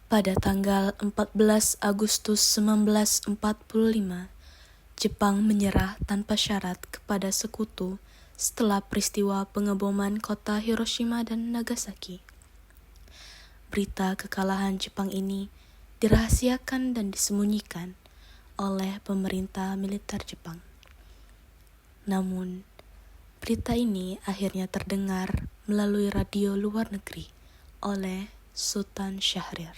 Pada tanggal 14 Agustus 1945, Jepang menyerah tanpa syarat kepada sekutu setelah peristiwa pengeboman kota Hiroshima dan Nagasaki. Berita kekalahan Jepang ini dirahasiakan dan disembunyikan oleh pemerintah militer Jepang. Namun, berita ini akhirnya terdengar melalui radio luar negeri oleh Sultan Syahrir.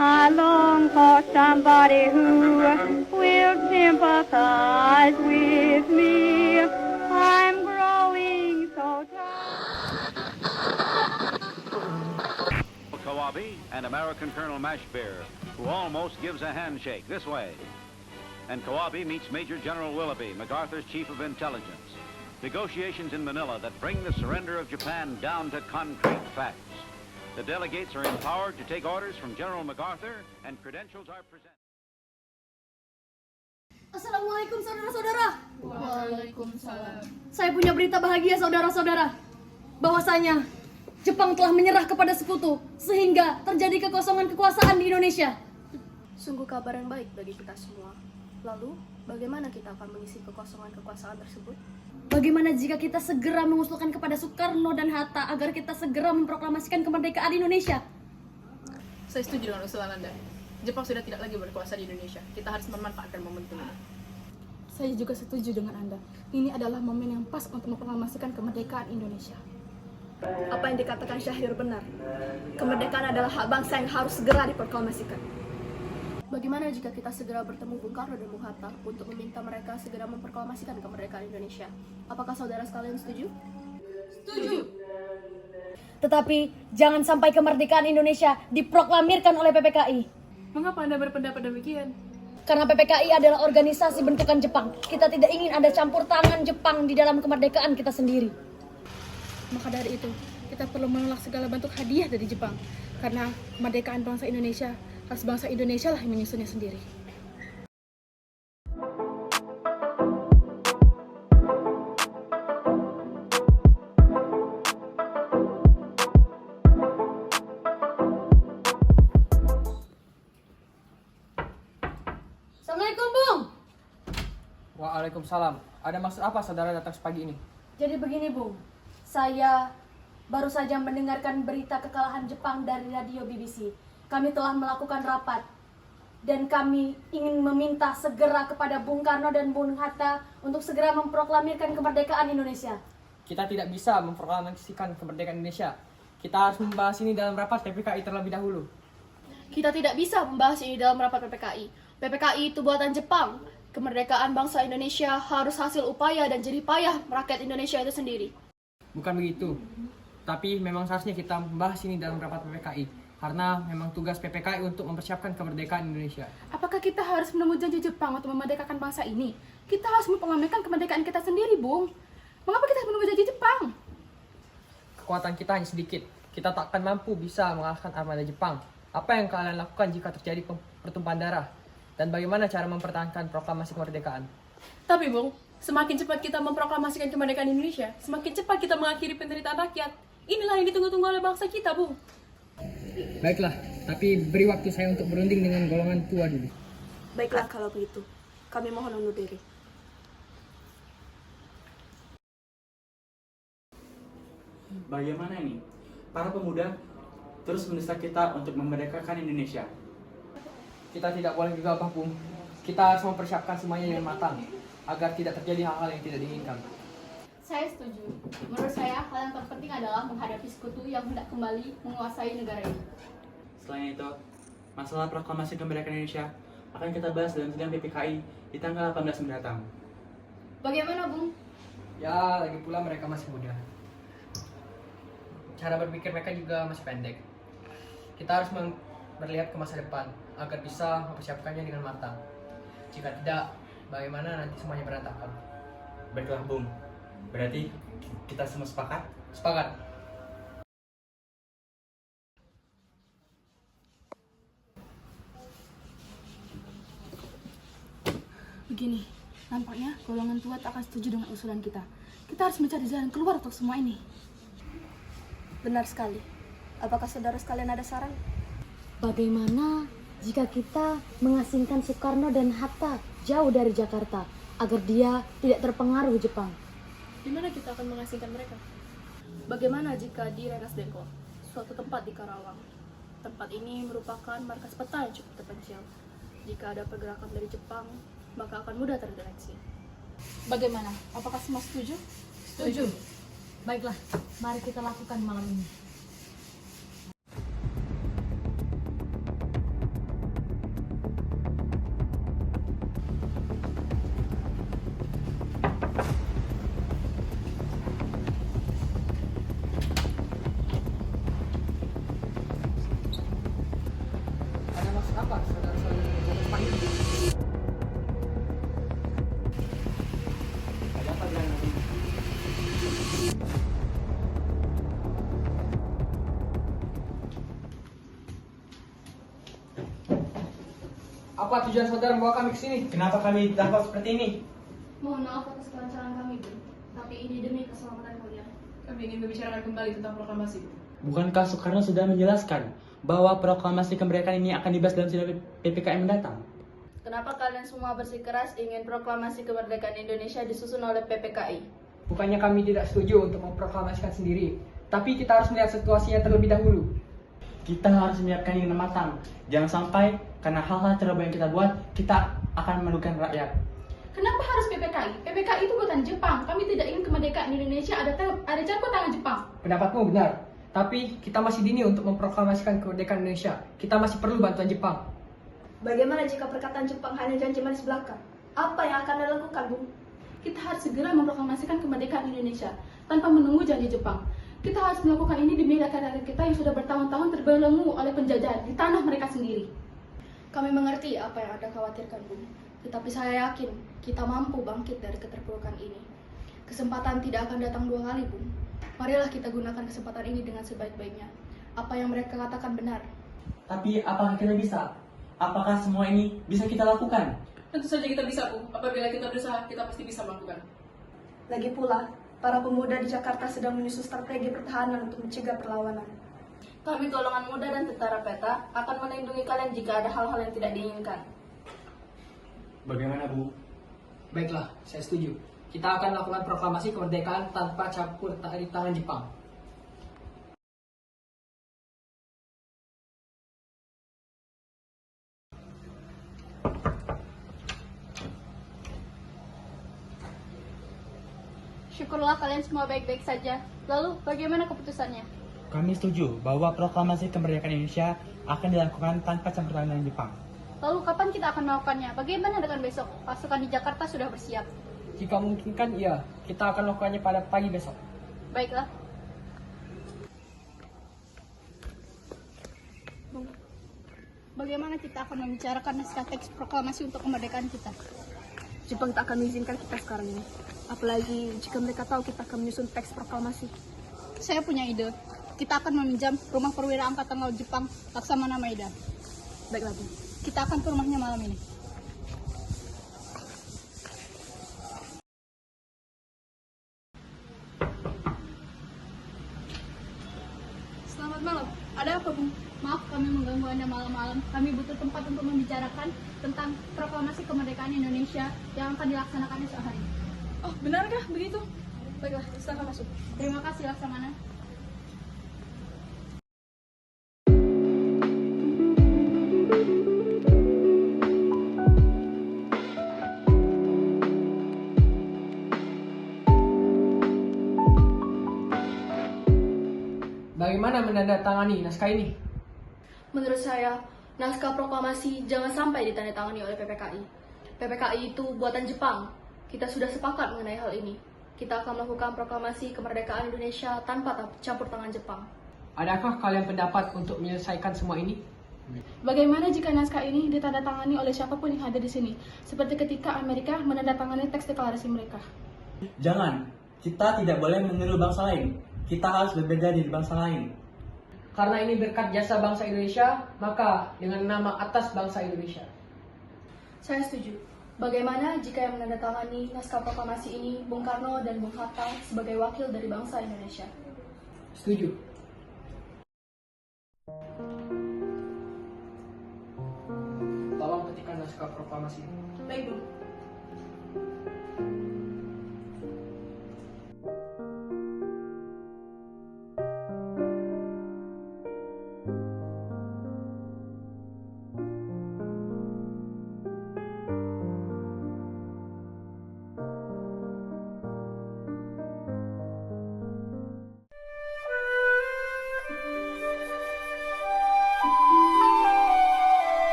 I long for somebody who will sympathize with me. I'm growing so tired. Kawabe and American Colonel Mashbeer, who almost gives a handshake this way. And Kawabe meets Major General Willoughby, MacArthur's chief of intelligence. Negotiations in Manila that bring the surrender of Japan down to concrete facts. The delegates are empowered to take orders from General MacArthur, and credentials are presented. Assalamualaikum saudara-saudara. Waalaikumsalam. Saya punya berita bahagia saudara-saudara. Bahwasanya Jepang telah menyerah kepada sekutu sehingga terjadi kekosongan kekuasaan di Indonesia. Sungguh kabar yang baik bagi kita semua. Lalu, bagaimana kita akan mengisi kekosongan kekuasaan tersebut? Bagaimana jika kita segera mengusulkan kepada Soekarno dan Hatta agar kita segera memproklamasikan kemerdekaan Indonesia? Saya setuju dengan usulan Anda. Jepang sudah tidak lagi berkuasa di Indonesia. Kita harus memanfaatkan momentum ini. Saya juga setuju dengan Anda. Ini adalah momen yang pas untuk memproklamasikan kemerdekaan Indonesia. Apa yang dikatakan Syahrir benar. Kemerdekaan adalah hak bangsa yang harus segera diproklamasikan. Bagaimana jika kita segera bertemu Bung Karno dan Bung Hatta untuk meminta mereka segera memproklamasikan kemerdekaan Indonesia? Apakah saudara sekalian setuju? Setuju. Tetapi jangan sampai kemerdekaan Indonesia diproklamirkan oleh PPKI. Mengapa Anda berpendapat demikian? Karena PPKI adalah organisasi bentukan Jepang. Kita tidak ingin ada campur tangan Jepang di dalam kemerdekaan kita sendiri. Maka dari itu, kita perlu menolak segala bentuk hadiah dari Jepang. Karena kemerdekaan bangsa Indonesia, harus bangsa Indonesia lah yang menyusunnya sendiri. Assalamualaikum, Bung. Waalaikumsalam. Ada maksud apa saudara datang sepagi ini? Jadi begini, Bung. Saya baru saja mendengarkan berita kekalahan Jepang dari radio BBC. Kami telah melakukan rapat dan kami ingin meminta segera kepada Bung Karno dan Bung Hatta untuk segera memproklamirkan kemerdekaan Indonesia. Kita tidak bisa memproklamasikan kemerdekaan Indonesia. Kita harus membahas ini dalam rapat PPKI terlebih dahulu. Kita tidak bisa membahas ini dalam rapat PPKI. PPKI itu buatan Jepang. Kemerdekaan bangsa Indonesia harus hasil upaya dan jerih payah rakyat Indonesia itu sendiri. Bukan begitu. Tapi memang seharusnya kita membahas ini dalam rapat PPKI. Karena memang tugas PPKI untuk mempersiapkan kemerdekaan Indonesia. Apakah kita harus menunggu janji Jepang untuk memerdekakan bangsa ini? Kita harus memproklamasikan kemerdekaan kita sendiri, Bung. Mengapa kita harus menunggu janji Jepang? Kekuatan kita hanya sedikit. Kita tak akan mampu bisa mengalahkan armada Jepang. Apa yang kalian lakukan jika terjadi pertumpahan darah? Dan bagaimana cara mempertahankan proklamasi kemerdekaan? Tapi Bung, semakin cepat kita memproklamasikan kemerdekaan Indonesia, semakin cepat kita mengakhiri penderitaan rakyat. Inilah yang ditunggu-tunggu oleh bangsa kita, Bung. Baiklah, tapi beri waktu saya untuk berunding dengan golongan tua dulu. Baiklah kalau begitu. Kami mohon undur diri. Bagaimana ini? Para pemuda terus mendesak kita untuk memerdekakan Indonesia. Kita tidak boleh gegabah, Bung. Kita harus mempersiapkan semuanya dengan matang agar tidak terjadi hal-hal yang tidak diinginkan. Saya setuju. Menurut saya, hal yang terpenting adalah menghadapi sekutu yang hendak kembali menguasai negara ini. Selain itu, masalah proklamasi kemerdekaan Indonesia akan kita bahas dalam sidang PPKI di tanggal 18 mendatang. Bagaimana, Bung? Ya, lagi pula mereka masih muda. Cara berpikir mereka juga masih pendek. Kita harus melihat ke masa depan agar bisa mempersiapkannya dengan matang. Jika tidak, bagaimana nanti semuanya berantakan? Baiklah, Bung. Berarti kita semua sepakat? Sepakat. Begini, nampaknya golongan tua tak akan setuju dengan usulan kita. Kita harus mencari jalan keluar untuk semua ini. Benar sekali. Apakah saudara sekalian ada saran? Bagaimana jika kita mengasingkan Soekarno dan Hatta jauh dari Jakarta agar dia tidak terpengaruh Jepang? Di mana kita akan mengasingkan mereka? Bagaimana jika di Rengas Dengklok, suatu tempat di Karawang? Tempat ini merupakan markas peta yang cukup terpencil. Jika ada pergerakan dari Jepang, maka akan mudah terdeteksi. Bagaimana? Apakah semua setuju? Setuju. Baiklah, mari kita lakukan malam ini. Ada maksud apa saudara-saudara membawa Jepang ini? Ada apa dengan ini? Apa tujuan saudara membawa kami ke sini? Kenapa kami ditangkap seperti ini? Mohon maaf atas kelancaran kami, Bu. Tapi ini demi keselamatan kalian. Kami ingin membicarakan kembali tentang proklamasi. Bukankah Soekarno sudah menjelaskan bahwa proklamasi kemerdekaan ini akan dibahas dalam sidang PPKI mendatang? Kenapa kalian semua bersikeras ingin proklamasi kemerdekaan Indonesia disusun oleh PPKI? Bukannya kami tidak setuju untuk memproklamasikan sendiri, tapi kita harus melihat situasinya terlebih dahulu. Kita harus menyiapkan ini dengan matang. Jangan sampai karena hal-hal terbaik yang kita buat, kita akan merugikan rakyat. Kenapa harus PPKI? PPKI itu buatan Jepang. Kami tidak ingin kemerdekaan Indonesia ada campur tangan Jepang. Pendapatmu benar, tapi kita masih dini untuk memproklamasikan kemerdekaan Indonesia. Kita masih perlu bantuan Jepang. Bagaimana jika perkataan Jepang hanya janji manis belaka? Apa yang akan Anda lakukan, Bu? Kita harus segera memproklamasikan kemerdekaan Indonesia tanpa menunggu janji Jepang. Kita harus melakukan ini demi rakyat-rakyat kita yang sudah bertahun-tahun terbelenggu oleh penjajahan di tanah mereka sendiri. Kami mengerti apa yang Anda khawatirkan, Bu. Tetapi saya yakin kita mampu bangkit dari keterpurukan ini. Kesempatan tidak akan datang dua kali, Bu. Marilah kita gunakan kesempatan ini dengan sebaik-baiknya. Apa yang mereka katakan benar. Tapi apakah kita bisa? Apakah semua ini bisa kita lakukan? Tentu saja kita bisa, Bu. Apabila kita berusaha, kita pasti bisa melakukan. Lagi pula, para pemuda di Jakarta sedang menyusun strategi pertahanan untuk mencegah perlawanan. Kami golongan muda dan tentara peta akan melindungi kalian jika ada hal-hal yang tidak diinginkan. Bagaimana, Bu? Baiklah, saya setuju. Kita akan melakukan proklamasi kemerdekaan tanpa campur dari tangan Jepang. Syukurlah kalian semua baik-baik saja. Lalu, bagaimana keputusannya? Kami setuju bahwa proklamasi kemerdekaan Indonesia akan dilakukan tanpa campur tangan Jepang. Lalu, kapan kita akan melakukannya? Bagaimana dengan besok? Pasukan di Jakarta sudah bersiap. Jika memungkinkan, iya. Kita akan melakukannya pada pagi besok. Baiklah. Bagaimana kita akan membicarakan naskah teks proklamasi untuk kemerdekaan kita? Jepang tak akan mengizinkan kita sekarang ini. Apalagi jika mereka tahu kita akan menyusun teks proklamasi. Saya punya ide. Kita akan meminjam rumah perwira Angkatan Laut Jepang, Laksamana Maeda. Baiklah, Bu. Kita akan ke rumahnya malam ini. Selamat malam. Ada apa, Bu? Maaf kami mengganggu Anda malam-malam. Kami butuh tempat untuk membicarakan tentang proklamasi kemerdekaan Indonesia yang akan dilaksanakan esok hari. Oh, benarkah begitu? Baiklah, silakan masuk. Terima kasih, Laksamana. Bagaimana menandatangani naskah ini? Menurut saya, naskah proklamasi jangan sampai ditandatangani oleh PPKI. PPKI itu buatan Jepang. Kita sudah sepakat mengenai hal ini. Kita akan melakukan proklamasi kemerdekaan Indonesia tanpa campur tangan Jepang. Adakah kalian pendapat untuk menyelesaikan semua ini? Bagaimana jika naskah ini ditandatangani oleh siapapun yang ada di sini, seperti ketika Amerika menandatangani teks deklarasi mereka? Jangan. Kita tidak boleh meniru bangsa lain. Kita harus berbeda dari bangsa lain. Karena ini berkat jasa bangsa Indonesia, maka dengan nama atas bangsa Indonesia. Saya setuju. Bagaimana jika yang menandatangani naskah proklamasi ini Bung Karno dan Bung Hatta sebagai wakil dari bangsa Indonesia? Setuju. Tolong ketikkan naskah proklamasi. Baik, Bung.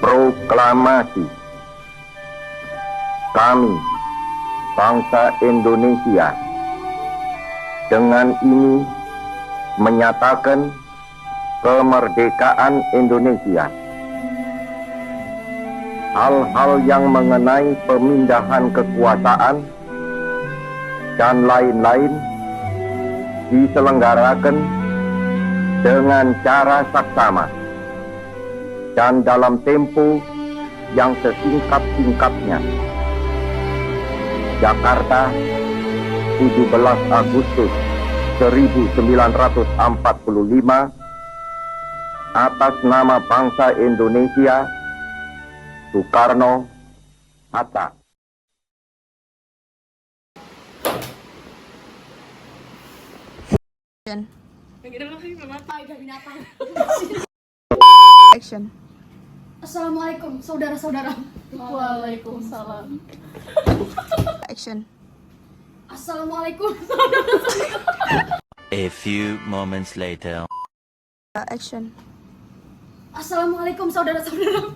Proklamasi. Kami, bangsa Indonesia, dengan ini menyatakan kemerdekaan Indonesia. Hal-hal yang mengenai pemindahan kekuasaan dan lain-lain diselenggarakan dengan cara saksama dan dalam tempo yang sesingkat-singkatnya. Jakarta, 17 Agustus 1945, atas nama bangsa Indonesia, Soekarno, Hatta. Action. Assalamualaikum, saudara-saudara. Waalaikumsalam. Action. Assalamualaikum. A few moments later. Action. Assalamualaikum, saudara-saudara.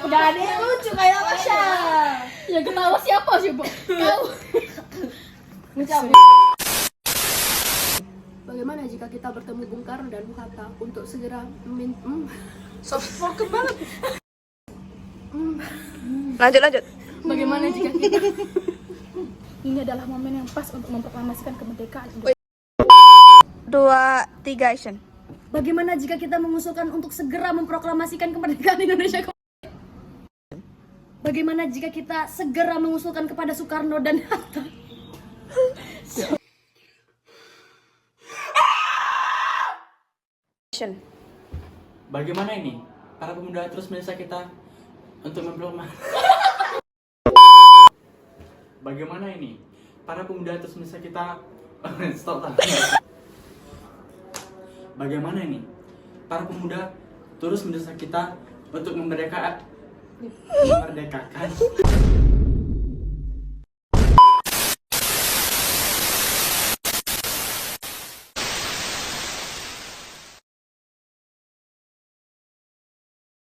Gak ada yang lucu kayak Masya. Yang ketawa siapa sih, Bu? Kau. Bagaimana jika kita bertemu Bung Karno dan Bung Hatta untuk segera Soft spoken banget. Lanjut. Bagaimana jika kita Ini adalah momen yang pas untuk memproklamasikan kemerdekaan. 2, 3 action. Bagaimana jika kita mengusulkan untuk segera memproklamasikan kemerdekaan Indonesia? Bagaimana jika kita segera mengusulkan kepada Soekarno dan Hatta? Action. Bagaimana ini? Para pemuda terus mendesak kita untuk memproklamasikan. Bagaimana ini? Para pemuda terus mendesak kita. Stop. Bagaimana ini? Para pemuda terus mendesak kita untuk memerdekakan